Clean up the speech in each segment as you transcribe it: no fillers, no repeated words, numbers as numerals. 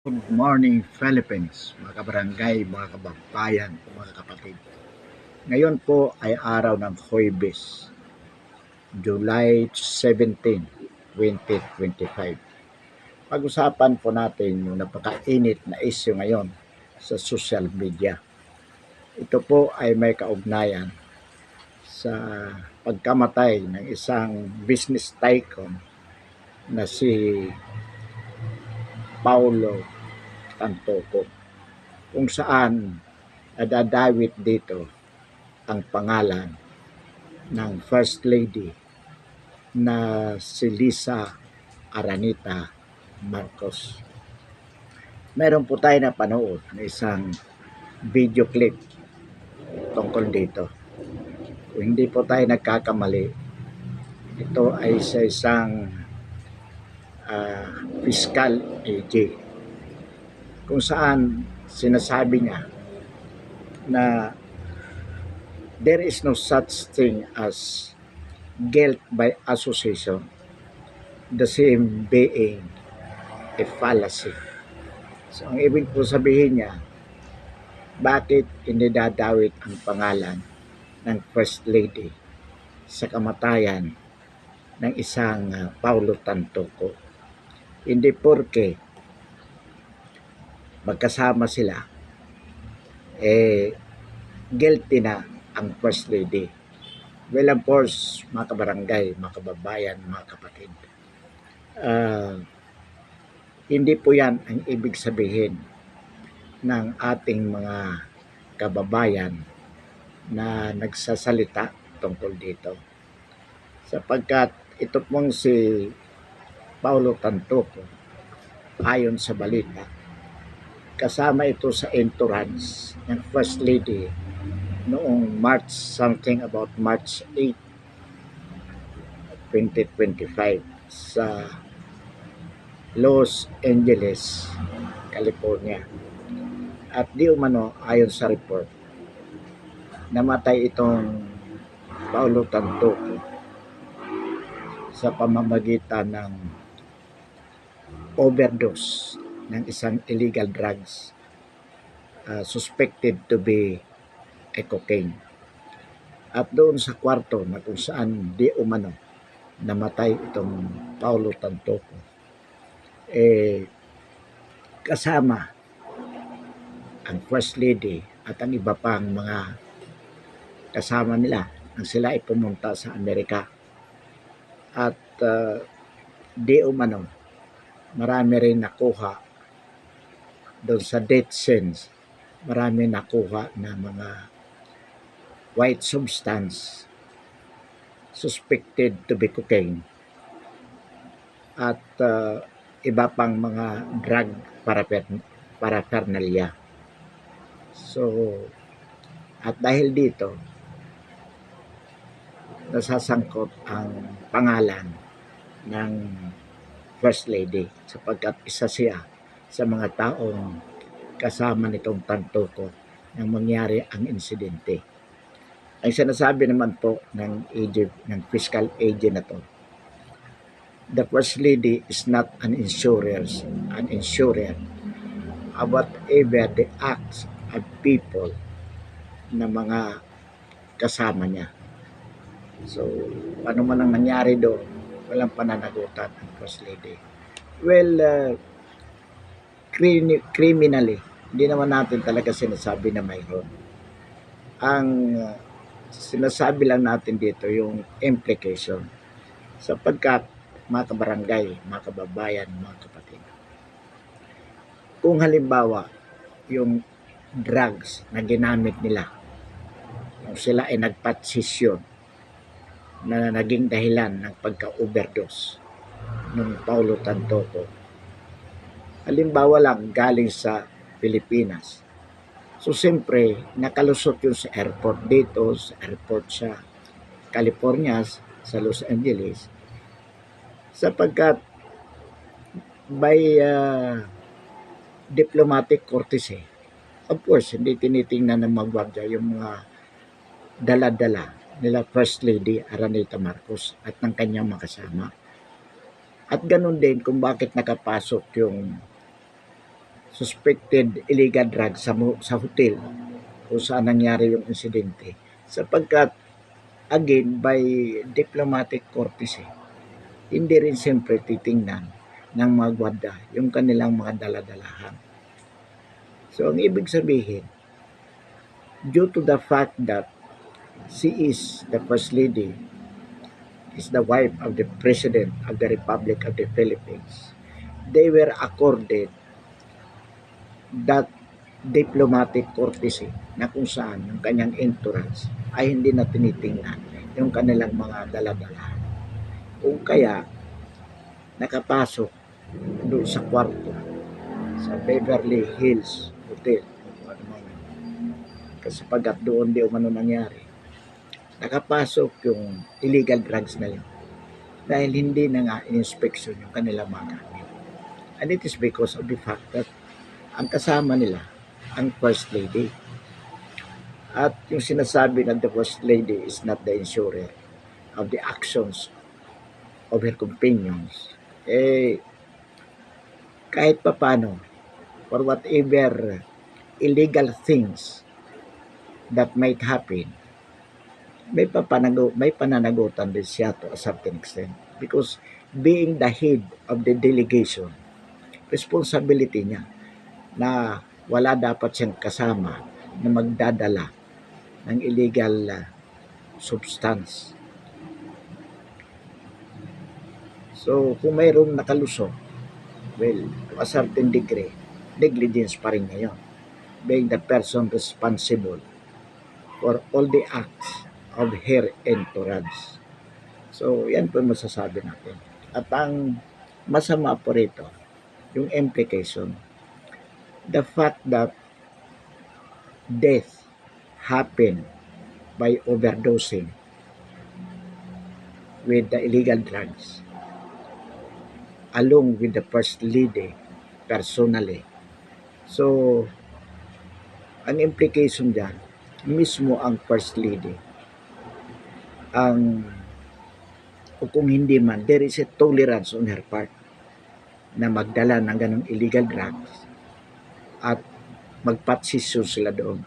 Good morning Philippines, mga kabarangay, mga kababayan, mga kapatid. Ngayon po ay araw ng Huwebes, July 17, 2025. Pag-usapan po natin yung napakainit na issue ngayon sa social media. Ito po ay may kaugnayan sa pagkamatay ng isang business tycoon na si Paulo Tantoco, kung saan nadadawit dito ang pangalan ng First Lady na si Lisa Aranita Marcos. Meron po tayo na panood na isang video clip tungkol dito. Kung hindi po tayo nagkakamali, ito ay sa isang fiscal AG kung saan sinasabi niya na there is no such thing as guilt by association, the same being a fallacy. So, ang ibig po sabihin niya, bakit hindi dadawit ang pangalan ng First Lady sa kamatayan ng isang Paulo Tantoco? Hindi porke magkasama sila, guilty na ang First Lady. Well, of course, mga kabarangay, mga kababayan, mga kapatid, hindi po yan ang ibig sabihin ng ating mga kababayan na nagsasalita tungkol dito. Sapagkat ito pong si Paulo Tantoco, ayon sa balita, kasama ito sa entourage ng First Lady noong March 8, 2025 sa Los Angeles, California. At di umano, ayon sa report, namatay itong Paulo Tantoco sa pamamagitan ng overdose ng isang illegal drugs suspected to be a cocaine. At doon sa kwarto na kung saan di umano namatay itong Paulo Tantoco, kasama ang First Lady at ang iba pang mga kasama nila nang sila ay pumunta sa Amerika. At di umano, marami rin nakuha doon sa death scenes, marami nakuha na mga white substance suspected to be cocaine at iba pang mga drug paraphernalia. So, at dahil dito, nasasangkot ang pangalan ng First Lady sapagkat isa siya sa mga taong kasama nitong Tantoco nang mangyari ang insidente. Ang sinasabi naman po ng fiscal agent na to, the First Lady is not an insurer whatever the acts of people na mga kasama niya. So, ano man ang nangyari doon, walang pananagutan ang First Lady. Well, criminally, hindi naman natin talaga sinasabi na mayroon. Ang sinasabi lang natin dito yung implication. Sapagkat, mga kabarangay, mga kababayan, mga kapatid, kung halimbawa, yung drugs na ginamit nila, kung sila ay nagpatsisyon na naging dahilan ng pagka-overdose ng Paulo Tantoco, halimbawa lang galing sa Pilipinas. So, siyempre, nakalusot yun sa airport dito, sa airport sa California, sa Los Angeles, sapagkat by diplomatic courtesy, of course, hindi tinitingnan ng magwardya yung mga dala-dala nila First Lady Aranita Marcos at ng kanyang makasama. At ganun din kung bakit nakapasok yung suspected illegal drugs sa hotel kung saan nangyari yung insidente. Sapagkat, again, by diplomatic courtesy, hindi rin siyempre titingnan ng mga gwardya yung kanilang mga daladalahan. So, ang ibig sabihin, due to the fact that she is the First Lady, is the wife of the President of the Republic of the Philippines, they were accorded that diplomatic courtesy na kung saan yung kanyang entourage ay hindi na tinitingnan yung kanilang mga daladala. Kung kaya nakapasok doon sa kwarto sa Beverly Hills Hotel, kasapagat doon di umano nangyari, nakapasok yung illegal drugs na yun dahil hindi na nga in-inspection yung kanilang mga gamit. And it is because of the fact that ang kasama nila ang First Lady. At yung sinasabi na the First Lady is not the insurer of the actions of her companions, kahit papano, for whatever illegal things that might happen, may pananagutan din siya to a certain extent. Because being the head of the delegation, responsibility niya na wala dapat siyang kasama na magdadala ng illegal substance. So, kung mayroong nakalusot, well, to a certain degree, negligence pa rin ngayon. Being the person responsible for all the acts of her entourage. So, yan po masasabi natin. At ang masama po rito, yung implication, the fact that death happened by overdosing with the illegal drugs along with the First Lady personally. So, ang implication dyan, mismo ang First Lady, o kung hindi man, there is a tolerance on her part na magdala ng ganong illegal drugs at magpatsisyon sila doon,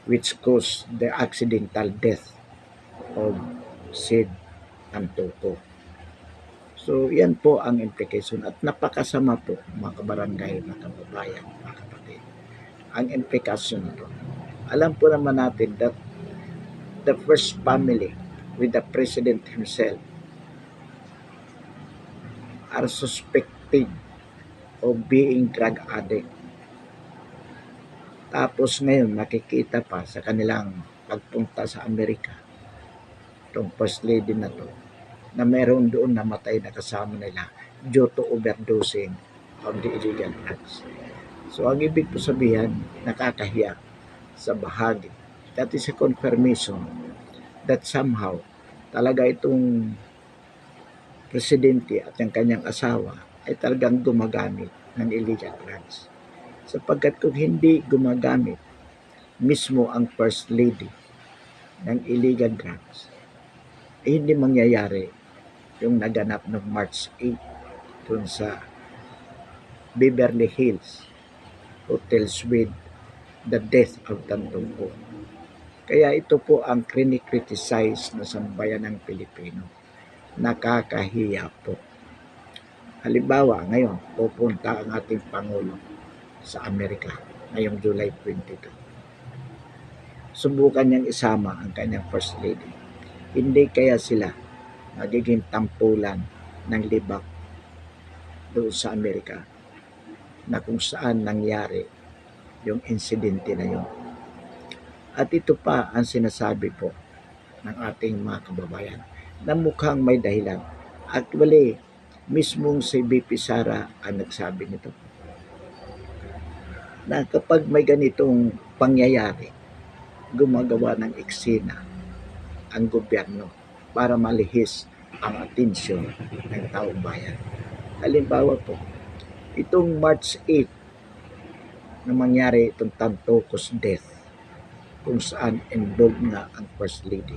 which caused the accidental death of Sid Antoco. So, yan po ang implication at napakasama po mga kabarangay, mga kababayan, mga kapatid. Ang implication nito. Alam po naman natin that the first family with the President himself are suspected of being drug addict. Tapos ngayon makikita pa sa kanilang pagpunta sa Amerika, itong First Lady na to, na meron doon namatay na kasama nila due to overdosing of the illegal drugs. So ang ibig po sabihin, nakakahiya sa bahagi. That is a confirmation that somehow talaga itong presidente at ang kanyang asawa ay talagang gumagamit ng illegal drugs. Sapagkat kung hindi gumagamit mismo ang First Lady ng illegal drugs, hindi mangyayari yung naganap ng March 8 dun sa Beverly Hills Hotel with the death of Tantoco. Kaya ito po ang criticize na sambayan ng Pilipino. Nakakahiya po. Halimbawa, ngayon, pupunta ang ating Pangulo sa Amerika ngayong July 22. Subukan niyang isama ang kanyang First Lady. Hindi kaya sila magiging tampulan ng libak doon sa Amerika na kung saan nangyari yung insidente na yun. At ito pa ang sinasabi po ng ating mga kababayan na mukhang may dahilan. Actually, mismong si BP Sara ang nagsabi nito na kapag may ganitong pangyayari, gumagawa ng eksena ang gobyerno para malihis ang atensyon ng taong bayan. Halimbawa po, itong March 8 na mangyari itong Tantoco's death, kung saan involved nga ang First Lady.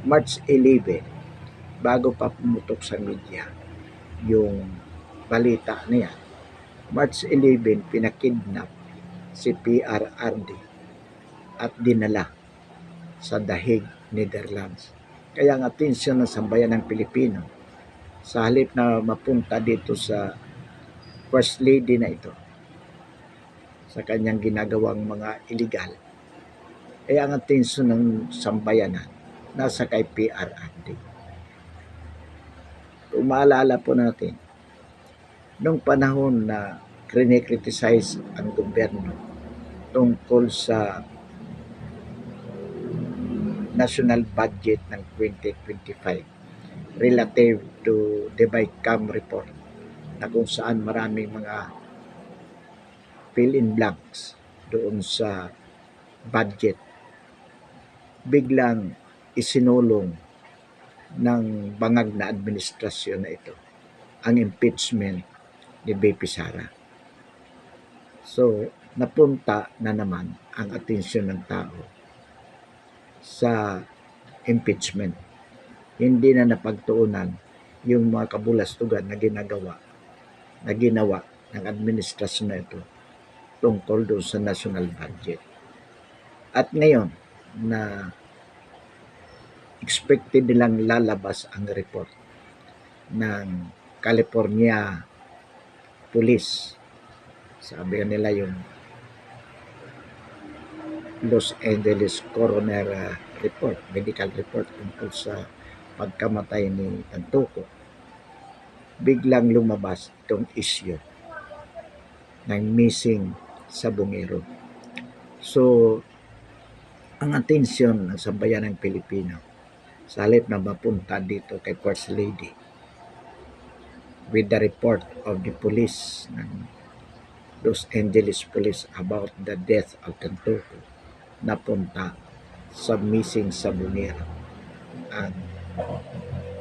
March 11, bago pa pumutok sa media yung balita niya, March 11, pinakidnap si PRRD at dinala sa The Hague, Netherlands. Kaya ang atensyon ng sambayan ng Pilipino, sa halip na mapunta dito sa First Lady na ito, sa kanyang ginagawang mga illegal, ay ang atensyon ng sambayanan nasa kay PRRD. Kung maalala po natin, nung panahon na krinikriticize ang gobyerno tungkol sa national budget ng 2025 relative to the BICAM report, na kung saan maraming mga fill-in blanks doon sa budget, biglang isinulong ng bangag na administrasyon na ito ang impeachment ni BP Sara. So, napunta na naman ang atensyon ng tao sa impeachment. Hindi na napagtuunan yung mga kabulastugan na ginawa ng administrasyon na ito tungkol doon sa national budget. At ngayon na expected nilang lalabas ang report ng California Police, sabi nila yung Los Angeles Coroner report, medical report tungkol sa pagkamatay ni Tantuco, biglang lumabas itong issue ng missing sa Bungero. So, ang atensyon ng sambayan ng Pilipino, sa halip na mapunta dito kay First Lady with the report of the police ng Los Angeles Police about the death of Tantuco, napunta sa missing sa Bungero ang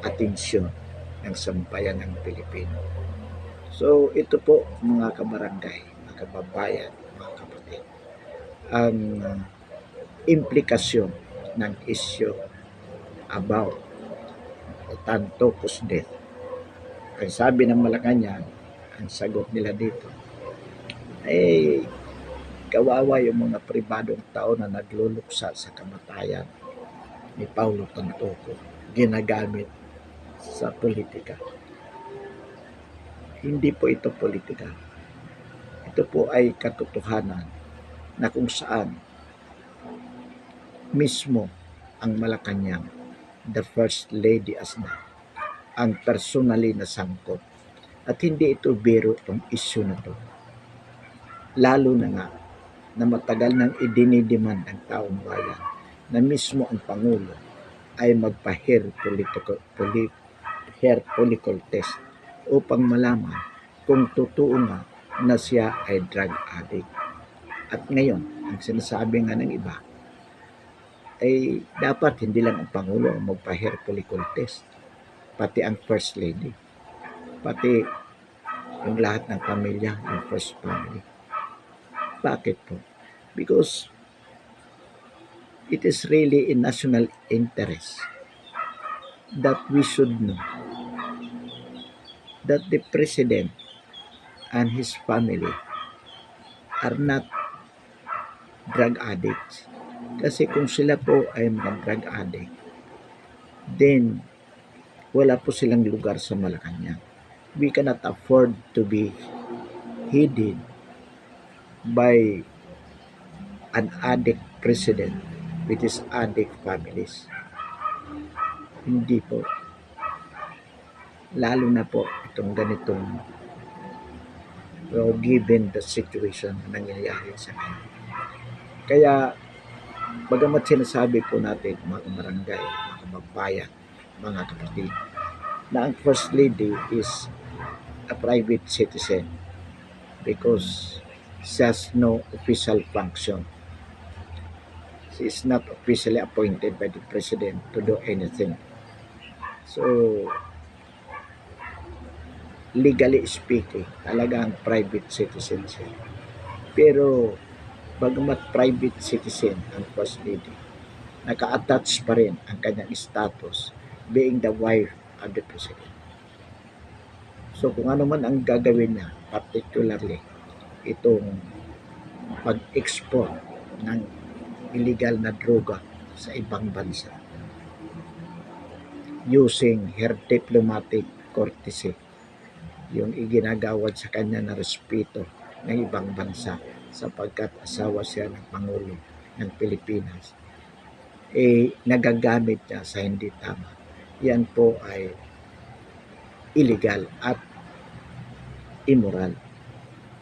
atensyon ng sambayan ng Pilipino. So ito po mga kabarangay, mga kababayan, mga kapatid, ang implikasyon ng issue about Tantuco's death. Ang sabi ng Malacanang, ang sagot nila dito, ay kawawa yung mga pribadong tao na nagluluksa sa kamatayan ni Paulo Tantuco, ginagamit sa politika. Hindi po ito politika. Ito po ay katotohanan na kung saan mismo ang Malacanang, the First Lady Asna, ang personally na sangkot. At hindi ito biro itong issue na to. Lalo na nga na matagal nang idinidiman ng taong bayan na mismo ang Pangulo ay magpa-hair follicle test upang malaman kung totoo nga na siya ay drug addict. At ngayon, ang sinasabi nga ng iba ay dapat hindi lang ang Pangulo ang magpa-hair follicle test, pati ang First Lady, pati yung lahat ng pamilya, yung First Family. Bakit po? Because it is really in national interest that we should know that the President and his family are not drug addicts. Kasi kung sila po ay mga drug addict, then wala po silang lugar sa Malacanang. We cannot afford to be hidden by an addict president with his addict families. Hindi po. Lalo na po itong ganitong given the situation na nangyayari sa ngayon. Kaya bagamat sinasabi po natin mga kabarangay, mga kababayan, mga kapatid, na ang First Lady is a private citizen because she has no official function. She is not officially appointed by the President to do anything. So, legally speaking, talagang private citizen siya. Pero, bagamat private citizen ang First Lady, naka-attach pa rin ang kanyang status being the wife of the President. So, kung ano man ang gagawin niya, particularly itong pag-export ng illegal na droga sa ibang bansa using her diplomatic courtesy, yung iginagawad sa kanya na respeto ng ibang bansa sapagkat asawa siya ng Pangulo ng Pilipinas, nagagamit niya sa hindi tama. Yan po ay illegal at immoral.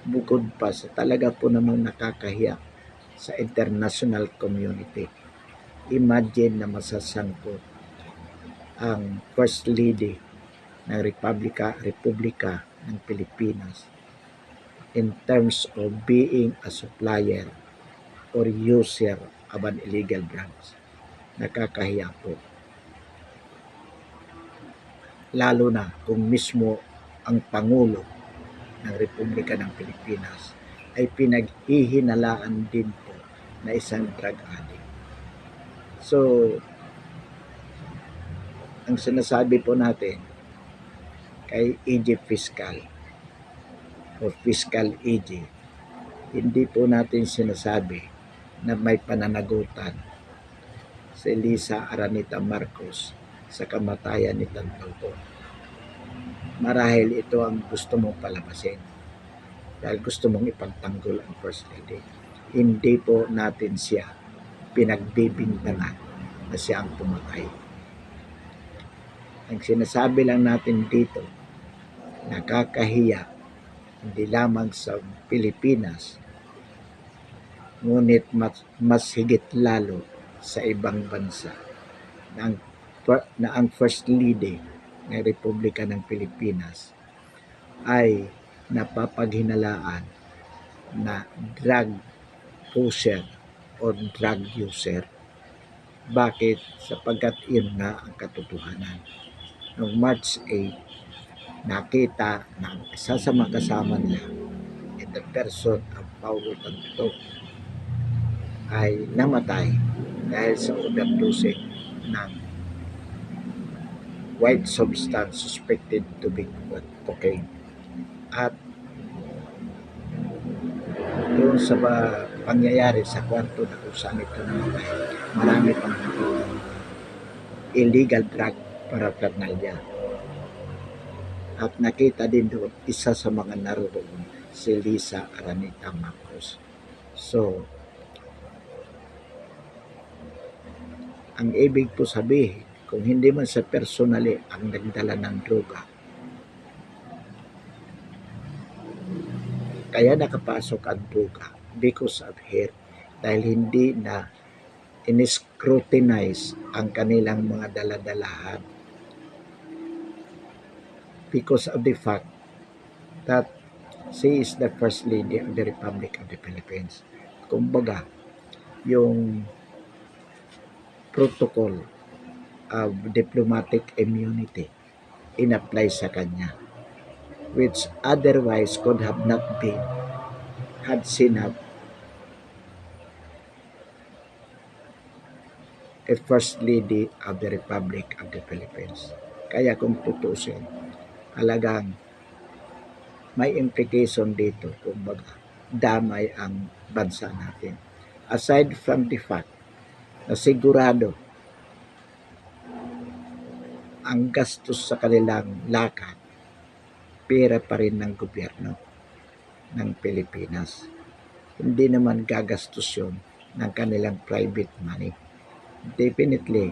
Bukod pa sa talaga po namang nakakahiya sa international community. Imagine na masasangkot ang First Lady ng Republika ng Pilipinas in terms of being a supplier or user of an illegal drugs. Nakakahiya po. Lalo na kung mismo ang Pangulo ng Republika ng Pilipinas ay pinaghihinalaan din po na isang drug addict. So, ang sinasabi po natin kay EG Fiscal o Fiscal EG, hindi po natin sinasabi na may pananagutan si Lisa Araneta Marcos sa kamatayan ni Tantoco. Marahil ito ang gusto mong palabasin dahil gusto mong ipagtanggol ang First Lady. Hindi po natin siya pinagbibintangan na siya ang pumatay. Ang sinasabi lang natin dito, nakakahiya hindi lamang sa Pilipinas, ngunit mas higit lalo sa ibang bansa na ang First Lady ng Republika ng Pilipinas ay napapaghinalaan na drug pusher o drug user. Bakit? Sapagkat yun nga ang katotohanan. Noong March 8, nakita na ang isa sa mga kasama niya in the person of Paulo Tantoco ay namatay dahil sa overdosing ng white substance suspected to be cocaine. At doon sa pangyayari sa kwarto na kung saan ito namatay, marami pang illegal drug paraphernalia. At nakita din doon isa sa mga naroon, si Lisa Araneta Marcos. So, ang ibig po sabihin, kung hindi man sa personally ang nagdala ng droga, kaya nakapasok ang droga because of her, dahil hindi na in-scrutinize ang kanilang mga daladalahan because of the fact that she is the First Lady of the Republic of the Philippines. Kumbaga, yung protocol of diplomatic immunity in-apply sa kanya, which otherwise could have not been had she not a First Lady of the Republic of the Philippines. Kaya kung tutusin, halagang may implication dito, kumbaga damay ang bansa natin. Aside from the fact na sigurado ang gastos sa kanilang lakad, pera pa rin ng gobyerno ng Pilipinas. Hindi naman gagastos yun ng kanilang private money. Definitely,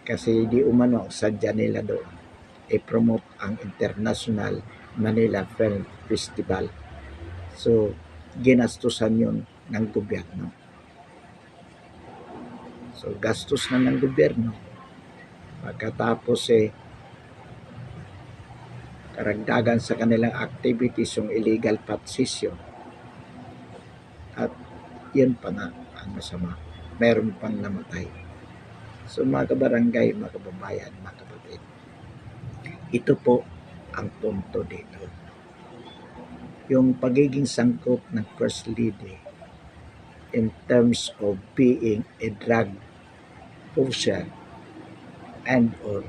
kasi di umano ang sadya nila doon i-promote ang International Manila Film Festival. So, ginastusan yun ng gobyerno. So, gastos na ng gobyerno. Pagkatapos karagdagan sa kanilang activities yung illegal possession. At yun pa nga ang masama. Meron pang namatay. So mga kabarangay, mga kababayan, mga kapatid, ito po ang punto dito. Yung pagiging sangkot ng First Lady in terms of being a drug pusher and or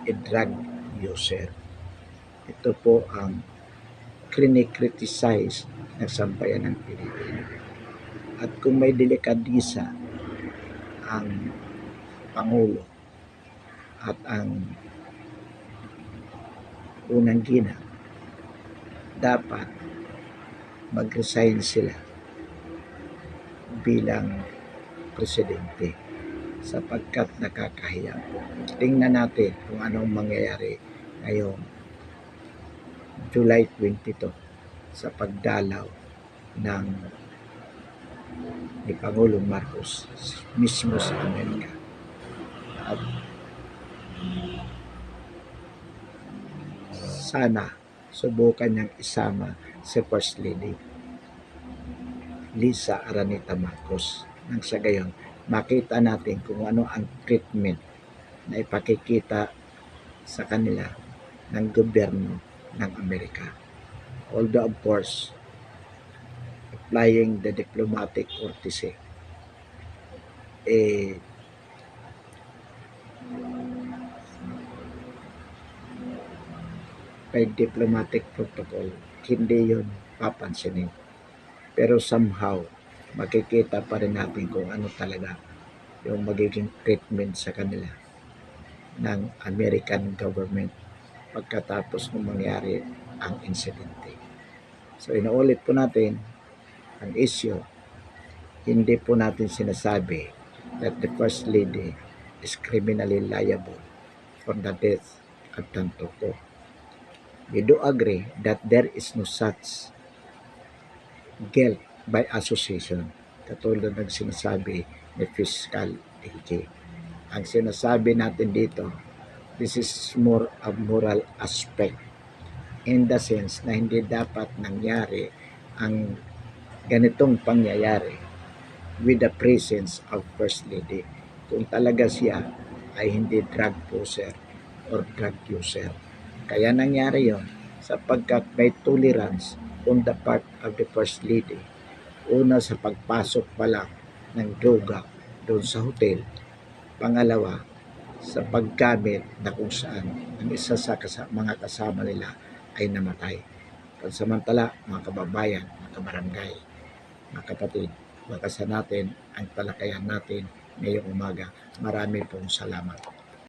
a drug user. Ito po ang krinikriticize ng sambayan ng Pilipino. At kung may delikadisa ang Pangulo at ang unang ginang, dapat mag-resign sila bilang presidente sapagkat nakakahiya. Tingnan natin kung anong mangyayari ngayong July 22 sa pagdalaw ng ni Pangulong Marcos mismo sa Amerika. At sana subukan niyang isama si First Lady Lisa Araneta Marcos nang sa gayon makita natin kung ano ang treatment na ipakikita sa kanila ng gobyerno ng Amerika. Although of course, applying the diplomatic courtesy, by diplomatic protocol, hindi yun papansinin. Pero somehow, makikita pa rin natin kung ano talaga yung magiging treatment sa kanila ng American government pagkatapos ng mangyari ang insidente. So inuulit po natin ang issue, hindi po natin sinasabi that the First Lady is criminally liable for the death of Tanto Co. We do agree that there is no such guilt by association katulad ng sinasabi ni Fiscal AG. Ang sinasabi natin dito, this is more a moral aspect in the sense na hindi dapat nangyari ang ganitong pangyayari with the presence of First Lady kung talaga siya ay hindi drug poser or drug user. Kaya nangyari yon sapagkat may tolerance on the part of the First Lady. Una sa pagpasok pa lang ng droga doon sa hotel. Pangalawa, sa paggamit na kung saan ang isa sa mga kasama nila ay namatay. Pansamantala, mga kababayan, mga kabarangay, mga kapatid, bakasan natin ang talakayan natin ngayong umaga. Marami pong salamat.